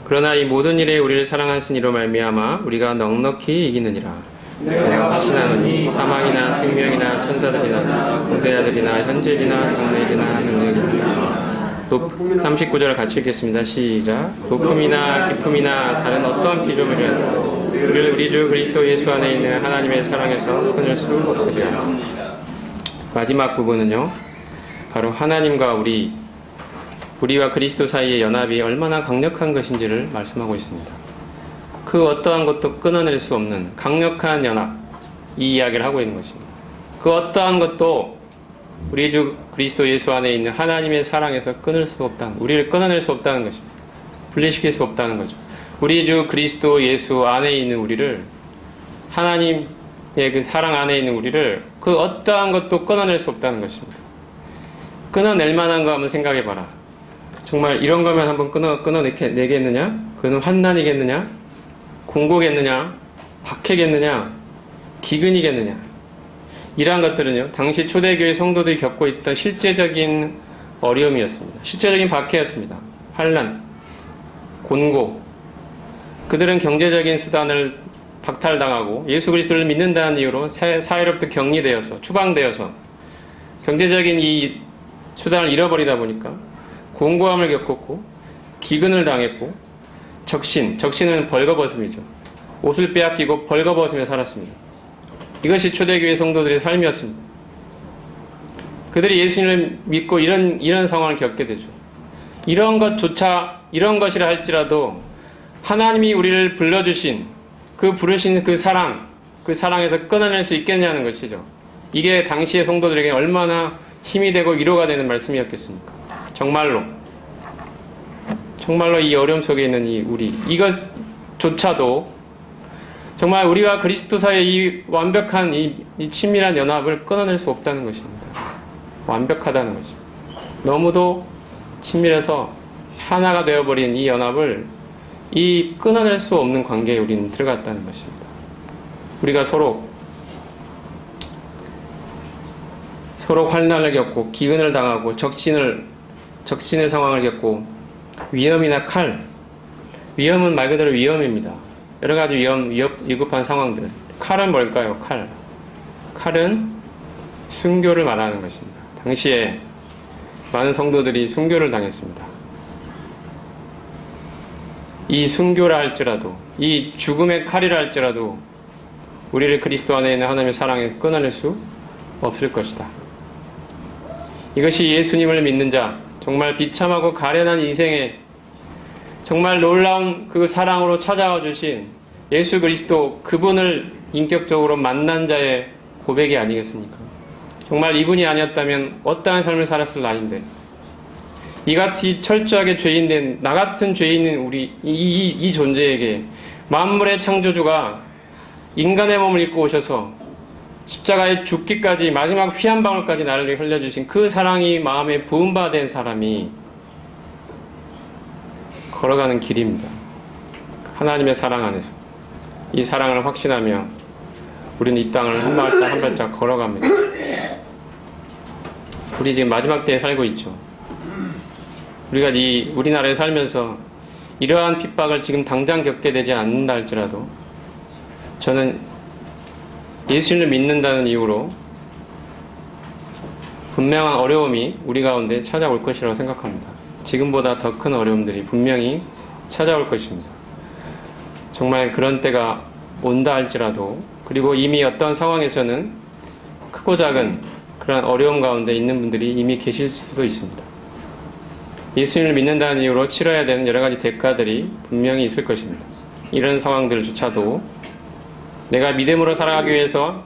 그러나 이 모든 일에 우리를 사랑하신 이로 말미암아 우리가 넉넉히 이기느니라. 내가 확신하노니 사망이나 생명이나 천사들이나 군대자들이나 현재이나 장래이나 능력이나 39절 같이 읽겠습니다. 시작. 높음이나 깊음이나 다른 어떤 피조물이라도 우리를 우리 주 그리스도 예수 안에 있는 하나님의 사랑에서 끊을 수 없으리라. 마지막 부분은요, 바로 하나님과 우리와 그리스도 사이의 연합이 얼마나 강력한 것인지를 말씀하고 있습니다. 그 어떠한 것도 끊어낼 수 없는 강력한 연합, 이 이야기를 하고 있는 것입니다. 그 어떠한 것도 우리 주 그리스도 예수 안에 있는 하나님의 사랑에서 우리를 끊어낼 수 없다는 것입니다. 분리시킬 수 없다는 거죠. 우리 주 그리스도 예수 안에 있는 우리를, 하나님의 그 사랑 안에 있는 우리를 그 어떠한 것도 끊어낼 수 없다는 것입니다. 끊어낼 만한 거 한번 생각해 봐라. 정말 이런 거면 한번 끊어내겠느냐? 그는 환난이겠느냐? 공고겠느냐? 박해겠느냐? 기근이겠느냐? 이러한 것들은요, 당시 초대교회 성도들이 겪고 있던 실제적인 어려움이었습니다. 실제적인 박해였습니다. 환난, 곤고. 그들은 경제적인 수단을 박탈당하고 예수 그리스도를 믿는다는 이유로 사회로부터 격리되어서, 추방되어서 경제적인 이 수단을 잃어버리다 보니까 공고함을 겪었고, 기근을 당했고, 적신은 벌거벗음이죠. 옷을 빼앗기고 벌거벗으며 살았습니다. 이것이 초대교회 성도들의 삶이었습니다. 그들이 예수님을 믿고 이런 상황을 겪게 되죠. 이런 것이라 할지라도 하나님이 우리를 불러주신 부르신 그 사랑에서 끊어낼 수 있겠냐는 것이죠. 이게 당시의 성도들에게 얼마나 힘이 되고 위로가 되는 말씀이었겠습니까? 정말로 이 어려움 속에 있는 이것조차도 정말 우리와 그리스도 사이의 이 완벽한 이 친밀한 연합을 끊어낼 수 없다는 것입니다. 완벽하다는 것입니다. 너무도 친밀해서 하나가 되어버린 이 연합을 끊어낼 수 없는 관계에 우리는 들어갔다는 것입니다. 우리가 서로 환난을 겪고 기근을 당하고 적신의 상황을 겪고 위험이나 위험은 말 그대로 위험입니다. 여러 가지 위급한 상황들. 칼은 뭘까요? 칼은 순교를 말하는 것입니다. 당시에 많은 성도들이 순교를 당했습니다. 이 순교라 할지라도, 이 죽음의 칼이라 할지라도 우리를 그리스도 안에 있는 하나님의 사랑에 끊어낼 수 없을 것이다. 이것이 예수님을 믿는 자, 정말 비참하고 가련한 인생에 정말 놀라운 그 사랑으로 찾아와 주신 예수 그리스도, 그분을 인격적으로 만난 자의 고백이 아니겠습니까? 정말 이분이 아니었다면 어떠한 삶을 살았을 나인데, 이같이 철저하게 죄인된 나 같은 죄인인 우리 이 존재에게 만물의 창조주가 인간의 몸을 입고 오셔서 십자가에 죽기까지, 마지막 피 한 방울까지 나를 위해 흘려주신 그 사랑이 마음에 부은 바 된 사람이 걸어가는 길입니다. 하나님의 사랑 안에서 이 사랑을 확신하며 우리는 이 땅을 한 발짝 걸어갑니다. 우리 지금 마지막 때에 살고 있죠. 우리가 우리나라에 살면서 이러한 핍박을 지금 당장 겪게 되지 않는다 할지라도 저는 예수님을 믿는다는 이유로 분명한 어려움이 우리 가운데 찾아올 것이라고 생각합니다. 지금보다 더 큰 어려움들이 분명히 찾아올 것입니다. 정말 그런 때가 온다 할지라도, 그리고 이미 어떤 상황에서는 크고 작은 그런 어려움 가운데 있는 분들이 이미 계실 수도 있습니다. 예수님을 믿는다는 이유로 치러야 되는 여러 가지 대가들이 분명히 있을 것입니다. 이런 상황들조차도 내가 믿음으로 살아가기 위해서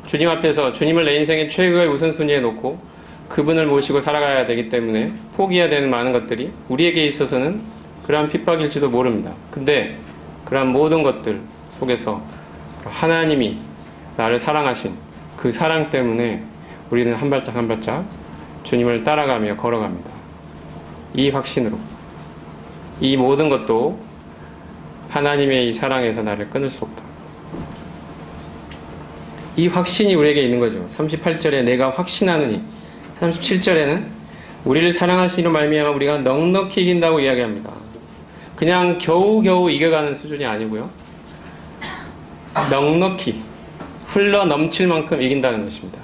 주님 앞에서 주님을 내 인생의 최고의 우선순위에 놓고 그분을 모시고 살아가야 되기 때문에 포기해야 되는 많은 것들이 우리에게 있어서는 그러한 핍박일지도 모릅니다. 근데 그러한 모든 것들 속에서 하나님이 나를 사랑하신 그 사랑 때문에 우리는 한 발짝 한 발짝 주님을 따라가며 걸어갑니다. 이 확신으로 이 모든 것도 하나님의 이 사랑에서 나를 끊을 수 없다. 이 확신이 우리에게 있는 거죠. 38절에 내가 확신하느니, 37절에는 우리를 사랑하시는 말미암아 우리가 넉넉히 이긴다고 이야기합니다. 그냥 겨우겨우 이겨가는 수준이 아니고요. 넉넉히 흘러 넘칠 만큼 이긴다는 것입니다.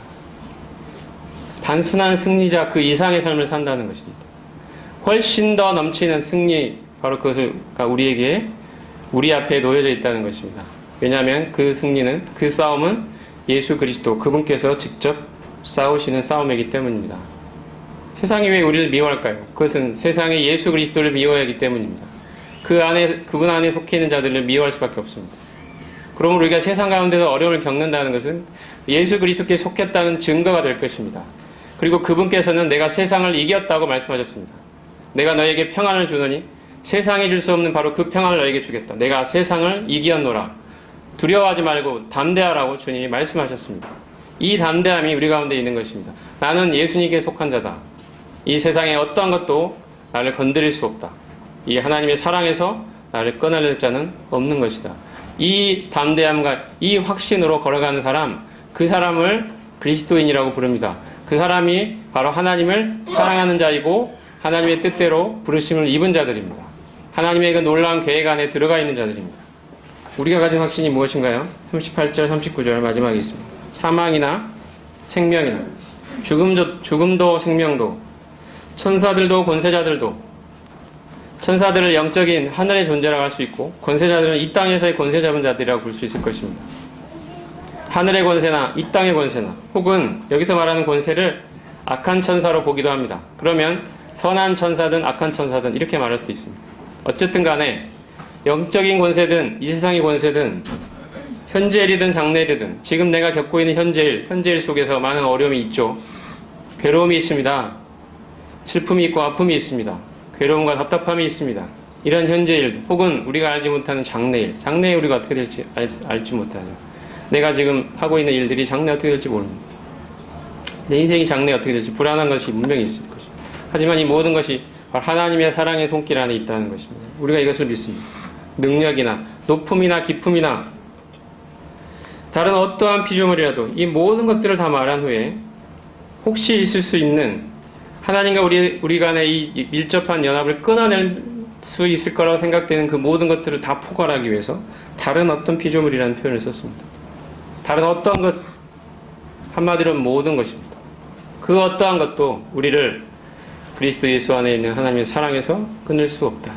단순한 승리자 그 이상의 삶을 산다는 것입니다. 훨씬 더 넘치는 승리, 바로 그것가 우리에게 우리 앞에 놓여져 있다는 것입니다. 왜냐하면 그 승리는, 그 싸움은 예수 그리스도 그분께서 직접 싸우시는 싸움이기 때문입니다. 세상이 왜 우리를 미워할까요? 그것은 세상이 예수 그리스도를 미워하기 때문입니다. 그분 안에 속해 있는 자들을 미워할 수밖에 없습니다. 그러므로 우리가 세상 가운데서 어려움을 겪는다는 것은 예수 그리스도께 속했다는 증거가 될 것입니다. 그리고 그분께서는 내가 세상을 이겼다고 말씀하셨습니다. 내가 너에게 평안을 주노니 세상이 줄 수 없는 바로 그 평안을 너에게 주겠다. 내가 세상을 이기었노라. 두려워하지 말고 담대하라고 주님이 말씀하셨습니다. 이 담대함이 우리 가운데 있는 것입니다. 나는 예수님께 속한 자다. 이 세상의 어떠한 것도 나를 건드릴 수 없다. 이 하나님의 사랑에서 나를 끊어낼 자는 없는 것이다. 이 담대함과 이 확신으로 걸어가는 사람, 그 사람을 그리스도인이라고 부릅니다. 그 사람이 바로 하나님을 사랑하는 자이고 하나님의 뜻대로 부르심을 입은 자들입니다. 하나님의 그 놀라운 계획 안에 들어가 있는 자들입니다. 우리가 가진 확신이 무엇인가요? 38절, 39절 마지막에 있습니다. 사망이나 생명이나 죽음도 생명도 천사들도 권세자들도, 천사들을 영적인 하늘의 존재라고 할 수 있고 권세자들은 이 땅에서의 권세 잡은 자들이라고 볼 수 있을 것입니다. 하늘의 권세나 이 땅의 권세나 혹은 여기서 말하는 권세를 악한 천사로 보기도 합니다. 그러면 선한 천사든 악한 천사든 이렇게 말할 수도 있습니다. 어쨌든 간에 영적인 권세든 이 세상의 권세든 현재일이든 장래일이든 지금 내가 겪고 있는 현재일 속에서 많은 어려움이 있죠. 괴로움이 있습니다. 슬픔이 있고 아픔이 있습니다. 괴로움과 답답함이 있습니다. 이런 현재일 혹은 우리가 알지 못하는 장래일 우리가 어떻게 될지 알지 못하죠. 내가 지금 하고 있는 일들이 장래 어떻게 될지 모릅니다. 내 인생이 장래 어떻게 될지 불안한 것이 분명히 있을 것입니다. 하지만 이 모든 것이 하나님의 사랑의 손길 안에 있다는 것입니다. 우리가 이것을 믿습니다. 능력이나 높음이나 깊음이나 다른 어떠한 피조물이라도 이 모든 것들을 다 말한 후에 혹시 있을 수 있는 하나님과 우리 간의 이 밀접한 연합을 끊어낼 수 있을 거라고 생각되는 그 모든 것들을 다 포괄하기 위해서 다른 어떤 피조물이라는 표현을 썼습니다. 다른 어떠한 것, 한마디로 모든 것입니다. 그 어떠한 것도 우리를 그리스도 예수 안에 있는 하나님의 사랑에서 끊을 수 없다.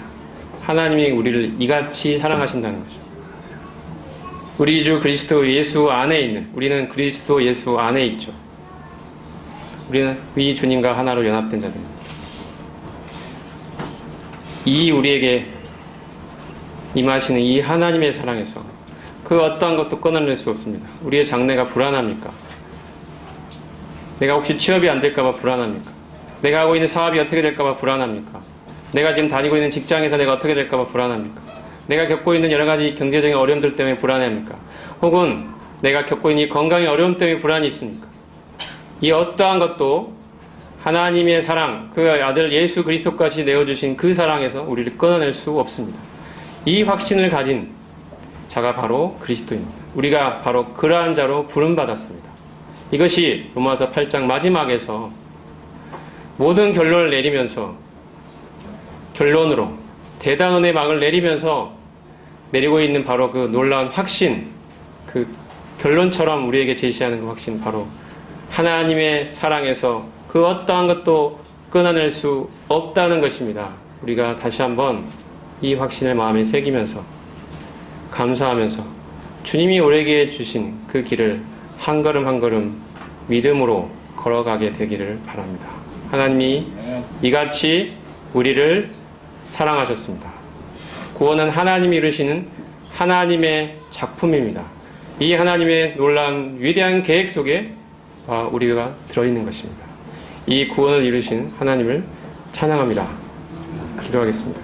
하나님이 우리를 이같이 사랑하신다는 거죠. 우리 주 그리스도 예수 안에 있는, 우리는 그리스도 예수 안에 있죠. 우리는 이 주님과 하나로 연합된 자들입니다. 이 우리에게 임하시는 이 하나님의 사랑에서 그 어떠한 것도 끊어낼 수 없습니다. 우리의 장래가 불안합니까? 내가 혹시 취업이 안 될까봐 불안합니까? 내가 하고 있는 사업이 어떻게 될까봐 불안합니까? 내가 지금 다니고 있는 직장에서 내가 어떻게 될까봐 불안합니까? 내가 겪고 있는 여러 가지 경제적인 어려움들 때문에 불안해합니까? 혹은 내가 겪고 있는 이 건강의 어려움 때문에 불안이 있습니까? 이 어떠한 것도 하나님의 사랑, 그 아들 예수 그리스도까지 내어주신 그 사랑에서 우리를 끊어낼 수 없습니다. 이 확신을 가진 자가 바로 그리스도입니다. 우리가 바로 그러한 자로 부름받았습니다. 이것이 로마서 8장 마지막에서 모든 결론을 내리면서 결론으로 대단원의 막을 내리면서 내리고 있는 바로 그 놀라운 확신, 그 결론처럼 우리에게 제시하는 그 확신, 바로 하나님의 사랑에서 그 어떠한 것도 끊어낼 수 없다는 것입니다. 우리가 다시 한번 이 확신을 마음에 새기면서 감사하면서 주님이 우리에게 주신 그 길을 한 걸음 한 걸음 믿음으로 걸어가게 되기를 바랍니다. 하나님이 이같이 우리를 사랑하셨습니다. 구원은 하나님이 이루시는 하나님의 작품입니다. 이 하나님의 놀라운 위대한 계획 속에 우리가 들어있는 것입니다. 이 구원을 이루신 하나님을 찬양합니다. 기도하겠습니다.